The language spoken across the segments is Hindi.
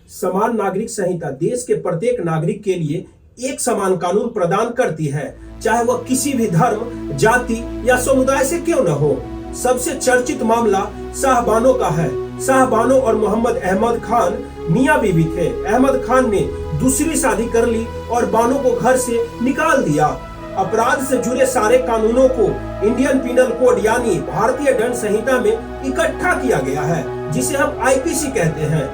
समान नागरिक संहिता देश के प्रत्येक नागरिक के लिए एक समान कानून प्रदान करती है, चाहे वह किसी भी धर्म, जाति या समुदाय से क्यों न हो। सबसे चर्चित मामला शाहबानो का है। शाहबानो और मोहम्मद अहमद खान मियां बीवी थे। अहमद खान ने दूसरी शादी कर ली और बानो को घर से निकाल दिया। अपराध से जुड़े सारे कानूनों को इंडियन पिनल कोड यानी भारतीय दंड संहिता में इकट्ठा किया गया है, जिसे हम आईपीसी कहते हैं।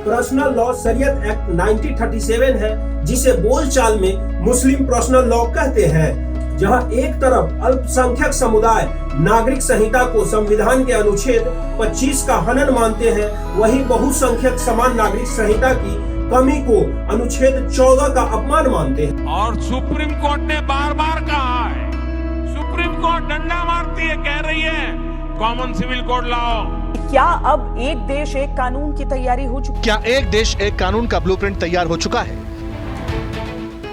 पर्सनल लॉ शरीयत एक्ट 1937 है, जिसे बोलचाल में मुस्लिम पर्सनल लॉ कहते हैं। जहां एक तरफ अल्पसंख्यक समुदाय नागरिक संहिता को संविधान के अनुच्छेद 25 का हनन मानते हैं, वहीं बहुसंख्यक समान नागरिक संहिता की कमी को अनुच्छेद 14 का अपमान मानते हैं। और सुप्रीम कोर्ट ने बार बार कहा है, सुप्रीम कोर्ट डंडा मारती है, कह रही है कॉमन सिविल कोड लाओ। क्या अब एक देश एक कानून की तैयारी हो चुकी? क्या एक देश एक कानून का ब्लूप्रिंट तैयार हो चुका है?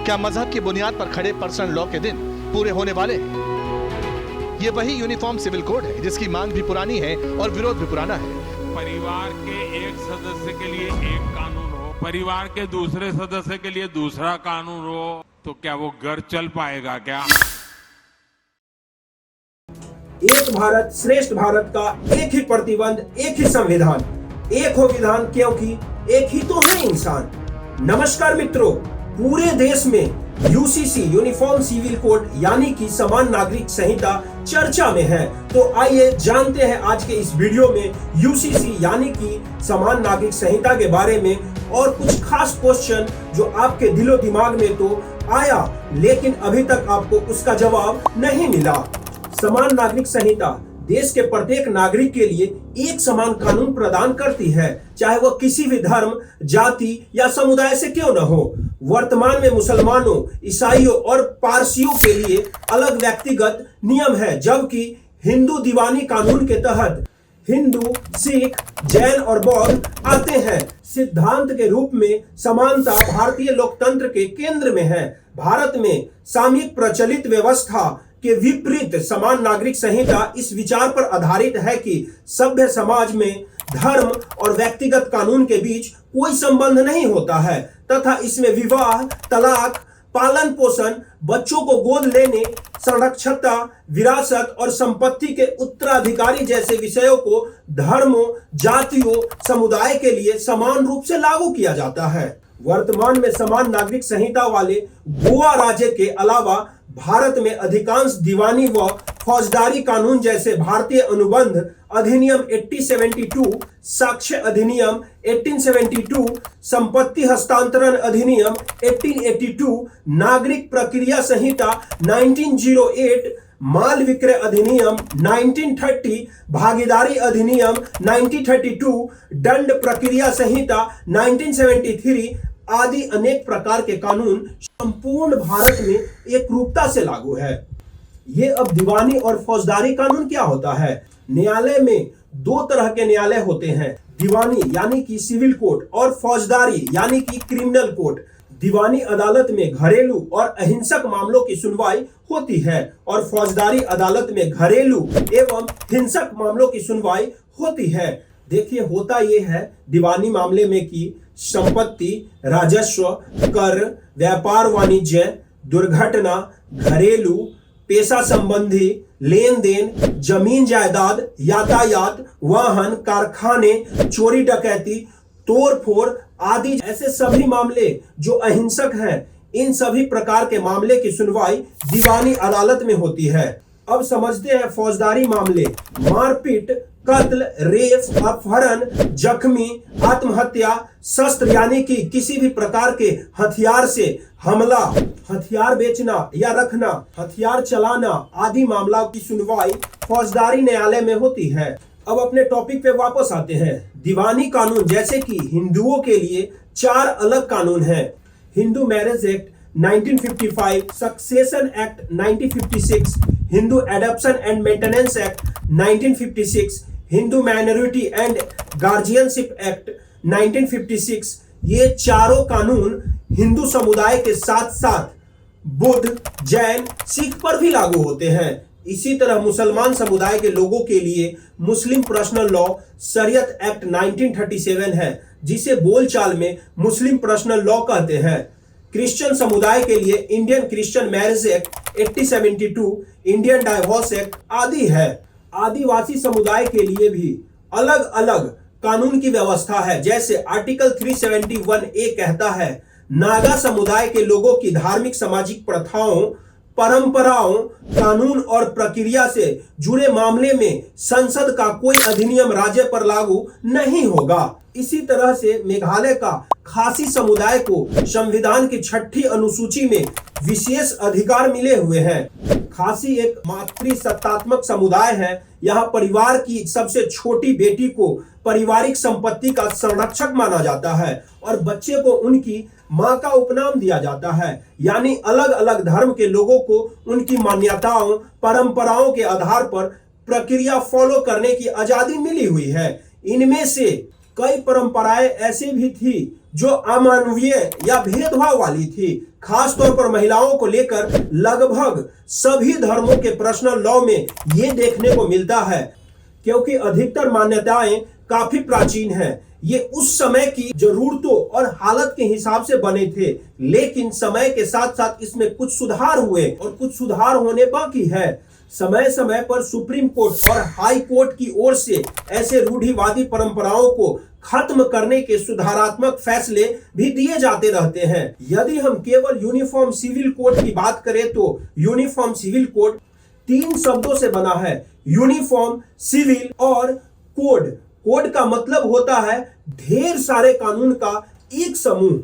क्या मजहब की बुनियाद पर खड़े पर्सनल लॉ के दिन पूरे होने वाले हैं? ये वही यूनिफॉर्म सिविल कोड है जिसकी मांग भी पुरानी है और विरोध भी पुराना है। परिवार के एक सदस्य के लिए एक कानून हो, परिवार के दूसरे सदस्य के लिए दूसरा कानून हो, तो क्या वो घर चल पाएगा क्या? एक भारत श्रेष्ठ भारत का एक ही प्रतिबंध, एक ही संविधान, एक हो विधान, क्योंकि एक ही तो है इंसान। नमस्कार मित्रों, पूरे देश में यूसीसी यूनिफॉर्म सिविल कोड यानी कि समान नागरिक संहिता चर्चा में है। तो आइए जानते हैं आज के इस वीडियो में यूसीसी यानी कि समान नागरिक संहिता के बारे में और कुछ खास क्वेश्चन जो आपके दिलो दिमाग में तो आया, लेकिन अभी तक आपको उसका जवाब नहीं मिला। समान नागरिक संहिता देश के प्रत्येक नागरिक के लिए एक समान कानून प्रदान करती है, चाहे वह किसी भी धर्म, जाति या समुदाय से क्यों न हो। वर्तमान में मुसलमानों, ईसाइयों और पारसियों के लिए अलग व्यक्तिगत नियम है, जबकि हिंदू दीवानी कानून के तहत हिंदू, सिख, जैन और बौद्ध आते हैं। सिद्धांत के रूप में समानता भारतीय लोकतंत्र के केंद्र में है। भारत में सामयिक प्रचलित व्यवस्था के विपरीत समान नागरिक संहिता इस विचार पर आधारित है कि सभ्य समाज में धर्म और व्यक्तिगत कानून के बीच कोई संबंध नहीं होता है तथा इसमें विवाह, तलाक, पालन पोषण, बच्चों को गोद लेने, संरक्षता, विरासत और संपत्ति के उत्तराधिकारी जैसे विषयों को धर्मों, जातियों, समुदाय के लिए समान रूप से लागू किया जाता है। वर्तमान में समान नागरिक संहिता वाले गोवा राज्य के अलावा भारत में अधिकांश दीवानी व फौजदारी कानून जैसे भारतीय अनुबंध अधिनियम 1872, साक्ष्य अधिनियम 1872, संपत्ति हस्तांतरण अधिनियम 1882, नागरिक प्रक्रिया संहिता 1908, माल विक्रय अधिनियम 1930, भागीदारी अधिनियम 1932, दंड प्रक्रिया संहिता 1973 आदि अनेक प्रकार के कानून संपूर्ण भारत में एक रूपता से लागू है। ये अब दीवानी और फौजदारी कानून क्या होता है? न्यायालय में दो तरह के न्यायालय होते हैं, दीवानी यानी कि सिविल कोर्ट और फौजदारी यानी कि क्रिमिनल कोर्ट। दीवानी अदालत में घरेलू और अहिंसक मामलों की सुनवाई होती है और फौजदारी अदालत में घरेलू एवं हिंसक मामलों की सुनवाई होती है। देखिए, होता यह है दीवानी मामले में कि संपत्ति, राजस्व, कर, व्यापार वाणिज्य, दुर्घटना, घरेलू, पेशा संबंधी लेन देन, जमीन जायदाद, यातायात, वाहन, कारखाने, चोरी डकैती, तोड़ फोड़ आदि ऐसे सभी मामले जो अहिंसक हैं, इन सभी प्रकार के मामले की सुनवाई दीवानी अदालत में होती है। अब समझते हैं फौजदारी मामले। मारपीट, कत्ल, रेप, अपहरण, जख्मी, आत्महत्या, शस्त्र यानी कि किसी भी प्रकार के हथियार से हमला, हथियार बेचना या रखना, हथियार चलाना आदि मामला की सुनवाई फौजदारी न्यायालय में होती है। अब अपने टॉपिक पे वापस आते हैं। दीवानी कानून जैसे कि हिंदुओं के लिए 4 अलग कानून हैं। Hindu marriage act 1955, succession act 1956, Hindu adoption and maintenance act 1956, Hindu minority and guardianship act 1956। ये चारों कानून हिंदू समुदाय के साथ साथ बुद्ध, जैन, सिख पर भी लागू होते हैं। इसी तरह मुसलमान समुदाय के लोगों के लिए मुस्लिम पर्सनल लॉ शरीयत एक्ट 1937 है, जिसे बोलचाल में मुस्लिम पर्सनल लॉ कहते हैं। क्रिश्चियन समुदाय के लिए Indian Christian marriage act 1872, Indian divorce act आदि है। आदिवासी समुदाय के लिए भी अलग अलग कानून की व्यवस्था है। जैसे आर्टिकल 371A कहता है, नागा समुदाय के लोगों की धार्मिक सामाजिक प्रथाओं, परंपराओं, कानून और प्रक्रिया से जुड़े मामले में संसद का कोई अधिनियम राज्य पर लागू नहीं होगा। इसी तरह से मेघालय का खासी समुदाय को संविधान की 6ठी अनुसूची में विशेष अधिकार मिले हुए हैं। खासी एक मातृसत्तात्मक समुदाय है। यहाँ परिवार की सबसे छोटी बेटी को पारिवारिक संपत्ति का संरक्षक माना जाता है और बच्चे को उनकी मां का उपनाम दिया जाता है। यानी अलग अलग धर्म के लोगों को उनकी मान्यताओं, परंपराओं के आधार पर प्रक्रिया फॉलो करने की आजादी मिली हुई है। इनमें से कई परंपराएं ऐसी भी थी जो अमानवीय या भेदभाव वाली थी। खास तौर पर महिलाओं को लेकर लगभग सभी धर्मों के पर्सनल लॉ में ये देखने को मिलता है। क्योंकि अधिकतर मान्यताएं काफी प्राचीन हैं, ये उस समय की जरूरतों और हालत के हिसाब से बने थे, लेकिन समय के साथ साथ इसमें कुछ सुधार हुए और कुछ सुधार होने बाकी है। समय समय पर सुप्रीम कोर्ट और हाई कोर्ट की ओर से ऐसे रूढ़िवादी परंपराओं को खत्म करने के सुधारात्मक फैसले भी दिए जाते रहते हैं। यदि हम केवल यूनिफॉर्म सिविल कोड की बात करें तो यूनिफॉर्म सिविल कोड 3 शब्दों से बना है, यूनिफॉर्म, सिविल और कोड। कोड का मतलब होता है ढेर सारे कानून का एक समूह।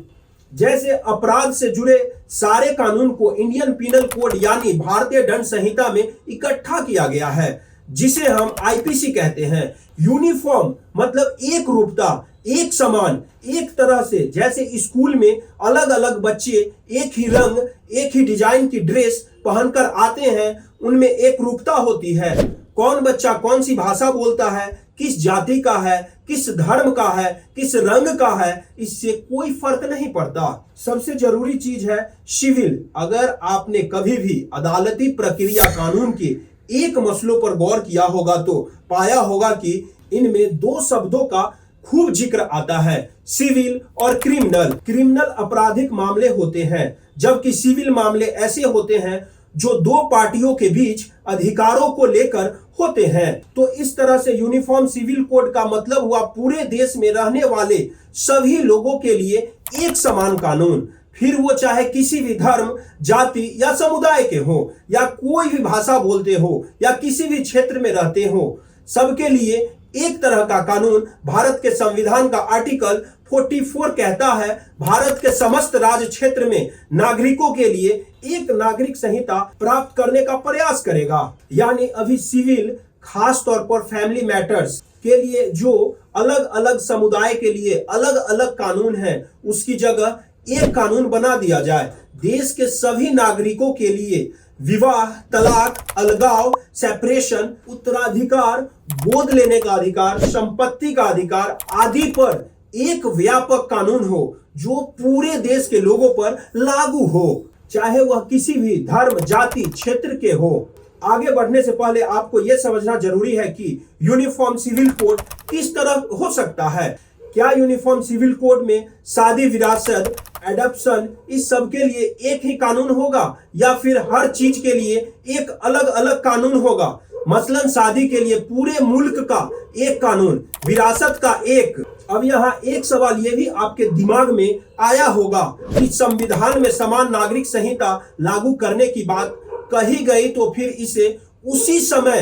जैसे अपराध से जुड़े सारे कानून को इंडियन पिनल कोड यानी भारतीय दंड संहिता में इकट्ठा किया गया है, जिसे हम आईपीसी कहते हैं। यूनिफॉर्म मतलब एक रूपता, एक समान, एक तरह से। जैसे स्कूल में अलग अलग बच्चे एक ही रंग, एक ही डिजाइन की ड्रेस पहनकर आते हैं, उनमें एक रूपता होती है। कौन बच्चा कौन सी भाषा बोलता है, किस जाति का है, किस धर्म का है, किस रंग का है, इससे कोई फर्क नहीं पड़ता। सबसे जरूरी चीज है सिविल। अगर आपने कभी भी अदालती प्रक्रिया कानून के एक मसलों पर गौर किया होगा तो पाया होगा कि इनमें 2 शब्दों का खूब जिक्र आता है, सिविल और क्रिमिनल। क्रिमिनल आपराधिक मामले होते हैं, जबकि सिविल मामले ऐसे होते हैं जो 2 पार्टियों के बीच अधिकारों को लेकर होते हैं। तो इस तरह से यूनिफॉर्म सिविल कोड का मतलब हुआ पूरे देश में रहने वाले सभी लोगों के लिए एक समान कानून, फिर वो चाहे किसी भी धर्म, जाति या समुदाय के हो, या कोई भी भाषा बोलते हो, या किसी भी क्षेत्र में रहते हो, सबके लिए एक तरह का कानून। भारत के संविधान का आर्टिकल 44 कहता है, भारत के समस्त राज्य क्षेत्र में नागरिकों के लिए एक नागरिक संहिता प्राप्त करने का प्रयास करेगा। यानी अभी सिविल खास तौर पर फैमिली मैटर्स के लिए जो अलग अलग समुदाय के लिए अलग अलग कानून है, उसकी जगह एक कानून बना दिया जाए। देश के सभी नागरिकों के लिए विवाह, तलाक, अलगाव, सेपरेशन, उत्तराधिकार, गोद लेने का अधिकार, संपत्ति का अधिकार आदि पर एक व्यापक कानून हो जो पूरे देश के लोगों पर लागू हो, चाहे वह किसी भी धर्म, जाति, क्षेत्र के हो। आगे बढ़ने से पहले आपको यह समझना जरूरी है कि यूनिफॉर्म सिविल कोड किस तरह हो सकता है। क्या यूनिफॉर्म सिविल कोड में शादी, विरासत, एडॉप्शन, इस सब के लिए एक ही कानून होगा या फिर हर चीज के लिए एक अलग अलग कानून होगा? मसलन शादी के लिए पूरे मुल्क का एक कानून, विरासत का एक। अब यहाँ एक सवाल ये भी आपके दिमाग में आया होगा कि संविधान में समान नागरिक संहिता लागू करने की बात कही गई, तो फिर इसे उसी समय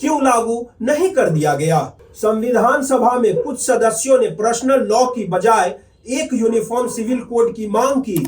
क्यों लागू नहीं कर दिया गया? संविधान सभा में कुछ सदस्यों ने पर्सनल लॉ की बजाय एक यूनिफॉर्म सिविल कोड की मांग की,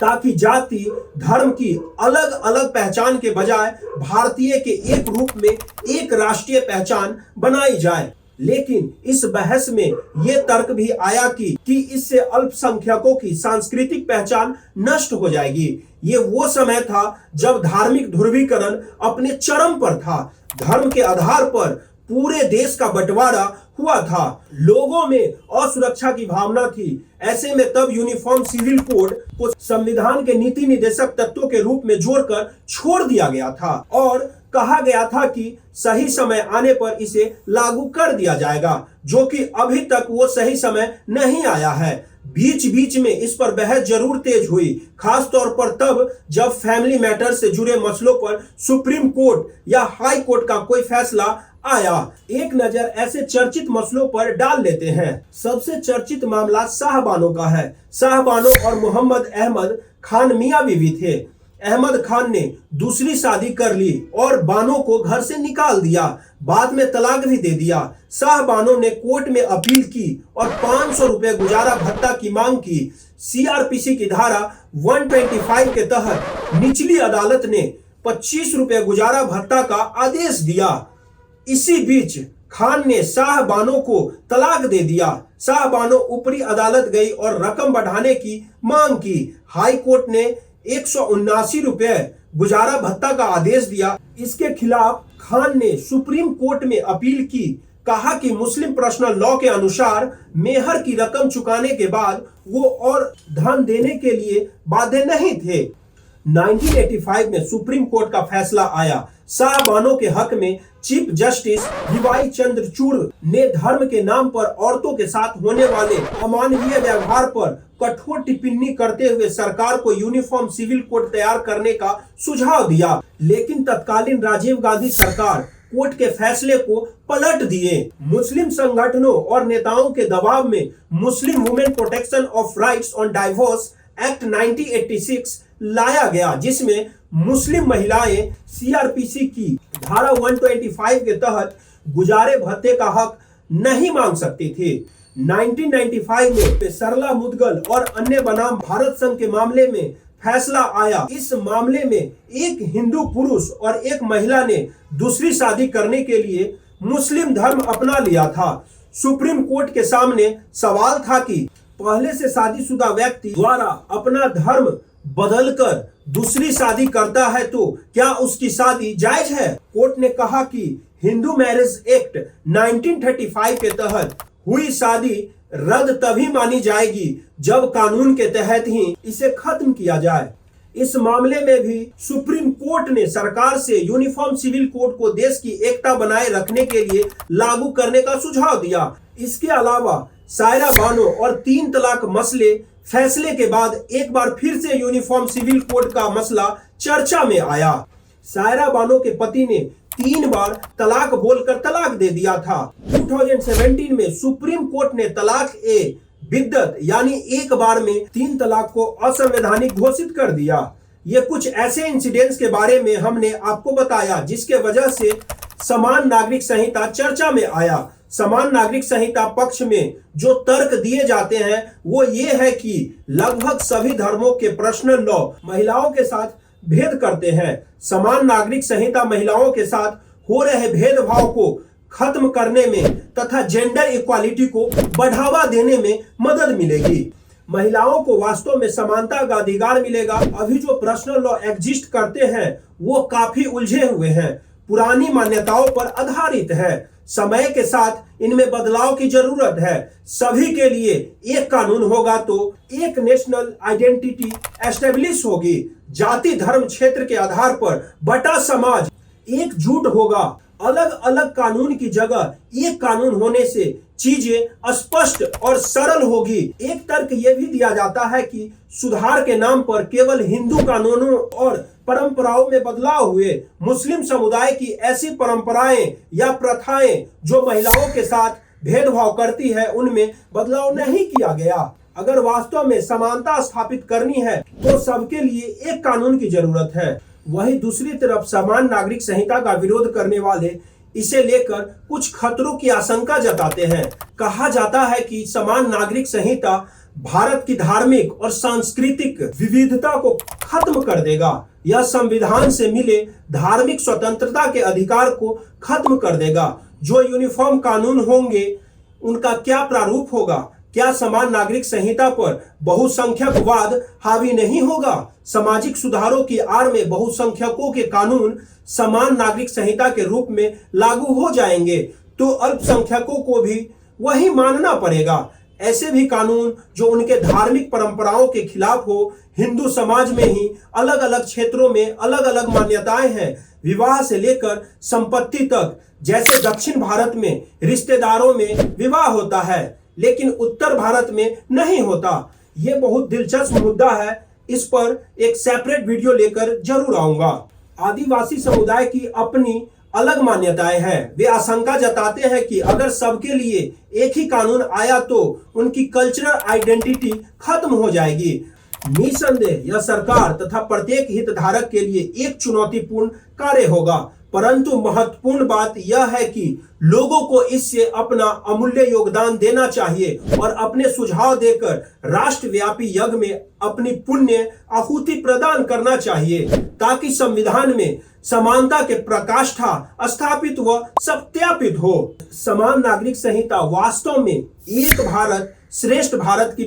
ताकि जाति, धर्म की अलग अलग पहचान के बजाय भारतीय के एक रूप में एक राष्ट्रीय पहचान बनाई जाए। लेकिन इस बहस में यह तर्क भी आया कि इससे अल्पसंख्यकों की सांस्कृतिक पहचान नष्ट हो जाएगी। ये वो समय था जब धार्मिक ध्रुवीकरण अपने चरम पर था। धर्म के आधार पर पूरे देश का बंटवारा हुआ था। लोगों में असुरक्षा की भावना थी। ऐसे में तब यूनिफॉर्म सिविल कोड को संविधान के नीति निर्देशक तत्वों के रूप में जोड़कर छोड़ दिया गया था और कहा गया था कि सही समय आने पर इसे लागू कर दिया जाएगा, जो कि अभी तक वो सही समय नहीं आया है। बीच बीच में इस पर बहस जरूर तेज हुई, खास तौर पर तब जब फैमिली मैटर से जुड़े मसलों पर सुप्रीम कोर्ट या हाई कोर्ट का कोई फैसला आया। एक नजर ऐसे चर्चित मसलों पर डाल लेते हैं। सबसे चर्चित मामला शाहबानो का है। शाहबानो और मोहम्मद अहमद खान मियां बीवी थे। अहमद खान ने दूसरी शादी कर ली और बानो को घर से निकाल दिया, बाद में तलाक भी दे दिया। शाहबानो ने कोर्ट में अपील की और 500 रुपए गुजारा भत्ता की मांग की। सीआरपीसी की धारा 125 के तहत निचली अदालत ने 25 रुपए गुजारा भत्ता का आदेश दिया। इसी बीच खान ने शाहबानो को तलाक दे दिया। शाहबानो ऊपरी अदालत गई और रकम बढ़ाने की मांग की। हाई कोर्ट ने 179 रुपए गुजारा भत्ता का आदेश दिया। इसके खिलाफ खान ने सुप्रीम कोर्ट में अपील की। कहा कि मुस्लिम पर्सनल लॉ के अनुसार मेहर की रकम चुकाने के बाद वो और धन देने के लिए बाध्य नहीं थे। 1985 में सुप्रीम कोर्ट का फैसला आया। शाहबानो के हक में चीफ जस्टिस डीवाई चंद्रचूड़ ने धर्म के नाम पर औरतों के साथ होने वाले अमानवीय व्यवहार पर कठोर टिप्पणी करते हुए सरकार को यूनिफॉर्म सिविल कोड तैयार करने का सुझाव दिया, लेकिन तत्कालीन राजीव गांधी सरकार कोर्ट के फैसले को पलट दिए। मुस्लिम संगठनों और नेताओं के दबाव में Muslim women protection of rights on divorce act 1986 लाया गया, जिसमें मुस्लिम महिलाएं सीआरपीसी की धारा 125 के तहत गुजारे भत्ते का हक नहीं मांग सकती थी। 1995 में सरला मुदगल और अन्य बनाम भारत संघ के मामले में फैसला आया। इस मामले में एक हिंदू पुरुष और एक महिला ने दूसरी शादी करने के लिए मुस्लिम धर्म अपना लिया था। सुप्रीम कोर्ट के सामने सवाल था कि पहले से शादीशुदा व्यक्ति द्वारा अपना धर्म बदलकर दूसरी शादी करता है तो क्या उसकी शादी जायज है? कोर्ट ने कहा कि हिंदू मैरिज एक्ट 1935 के तहत हुई शादी रद्द तभी मानी जाएगी जब कानून के तहत ही इसे खत्म किया जाए। इस मामले में भी सुप्रीम कोर्ट ने सरकार से यूनिफॉर्म सिविल कोड को देश की एकता बनाए रखने के लिए लागू करने का सुझाव दिया। इसके अलावा सायरा बानो और 3 तलाक मसले फैसले के बाद एक बार फिर से यूनिफॉर्म सिविल कोड का मसला चर्चा में आया। सायरा बानो के पति ने 3 बार तलाक बोलकर तलाक दे दिया था। 2017 में सुप्रीम कोर्ट ने तलाक ए बिद्दत यानी एक बार में 3 तलाक को असंवैधानिक घोषित कर दिया। ये कुछ ऐसे इंसिडेंट्स के बारे में हमने आपको बताया जिसके वजह से समान नागरिक संहिता चर्चा में आया। समान नागरिक संहिता पक्ष में जो तर्क दिए जाते हैं वो ये है कि लगभग सभी धर्मों के पर्सनल लॉ महिलाओं के साथ भेद करते हैं। समान नागरिक संहिता महिलाओं के साथ हो रहे भेदभाव को खत्म करने में तथा जेंडर इक्वालिटी को बढ़ावा देने में मदद मिलेगी। महिलाओं को वास्तव में समानता का अधिकार मिलेगा। अभी जो पर्सनल लॉ एग्जिस्ट करते हैं वो काफी उलझे हुए हैं, पुरानी मान्यताओं पर आधारित है। समय के साथ इनमें बदलाव की जरूरत है। सभी के लिए एक कानून होगा तो एक नेशनल आइडेंटिटी एस्टेब्लिश होगी। जाति धर्म क्षेत्र के आधार पर बटा समाज एकजुट होगा। अलग अलग कानून की जगह एक कानून होने से चीजें स्पष्ट और सरल होगी। एक तर्क यह भी दिया जाता है कि सुधार के नाम पर केवल हिंदू कानूनों और परंपराओं में बदलाव हुए। मुस्लिम समुदाय की ऐसी परंपराएं या प्रथाएं जो महिलाओं के साथ भेदभाव करती है उनमें बदलाव नहीं किया गया। अगर वास्तव में समानता स्थापित करनी है तो सबके लिए एक कानून की जरूरत है। वहीं दूसरी तरफ समान नागरिक संहिता का विरोध करने वाले इसे लेकर कुछ खतरों की आशंका जताते हैं। कहा जाता है कि समान नागरिक संहिता भारत की धार्मिक और सांस्कृतिक विविधता को खत्म कर देगा। यह संविधान से मिले धार्मिक स्वतंत्रता के अधिकार को खत्म कर देगा। जो यूनिफॉर्म कानून होंगे उनका क्या प्रारूप होगा, क्या समान नागरिक संहिता पर बहुसंख्यकवाद हावी नहीं होगा? सामाजिक सुधारों की आड़ में बहुसंख्यकों के कानून समान नागरिक संहिता के रूप में लागू हो जाएंगे तो अल्पसंख्यकों को भी वही मानना पड़ेगा। ऐसे भी कानून जो उनके धार्मिक परंपराओं के खिलाफ हो। हिंदू समाज में ही अलग अलग क्षेत्रों में अलग अलग मान्यताएं हैं, विवाह से लेकर संपत्ति तक। जैसे दक्षिण भारत में रिश्तेदारों में विवाह होता है लेकिन उत्तर भारत में नहीं होता। यह बहुत दिलचस्प मुद्दा है, इस पर एक सेपरेट वीडियो लेकर जरूर आऊंगा। आदिवासी समुदाय की अपनी अलग मान्यताएं हैं। वे आशंका जताते हैं कि अगर सबके लिए एक ही कानून आया तो उनकी कल्चरल आइडेंटिटी खत्म हो जाएगी। निसंदेह यह सरकार तथा प्रत्येक हितधारक के लिए एक चुनौतीपूर्ण कार्य होगा, परंतु महत्वपूर्ण बात यह है कि लोगों को इससे अपना अमूल्य योगदान देना चाहिए और अपने सुझाव देकर राष्ट्रव्यापी यज्ञ में अपनी पुण्य आहुति प्रदान करना चाहिए ताकि संविधान में समानता के प्रकाष्ठा स्थापित व सत्यापित हो। समान नागरिक संहिता वास्तव में एक भारत श्रेष्ठ भारत की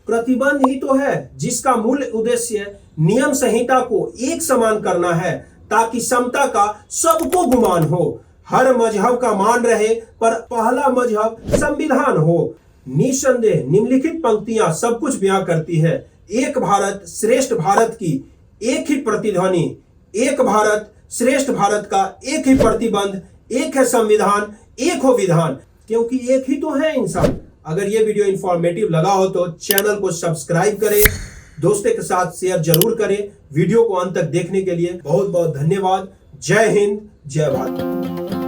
प्रतिबंध ही तो है, जिसका मूल उद्देश्य नियम संहिता को एक समान करना है ताकि समता का सबको गुमान हो, हर मजहब का मान रहे पर पहला मजहब संविधान हो। निसंदेह निम्नलिखित पंक्तियां सब कुछ बयां करती है। एक भारत श्रेष्ठ भारत की एक ही प्रतिध्वनि, एक भारत श्रेष्ठ भारत का एक ही प्रतिबंध, एक है संविधान, एक हो विधान, क्योंकि एक ही तो है इंसान। अगर ये वीडियो इंफॉर्मेटिव लगा हो तो चैनल को सब्सक्राइब करें, दोस्तों के साथ शेयर जरूर करें। वीडियो को अंत तक देखने के लिए बहुत बहुत धन्यवाद। जय हिंद, जय भारत।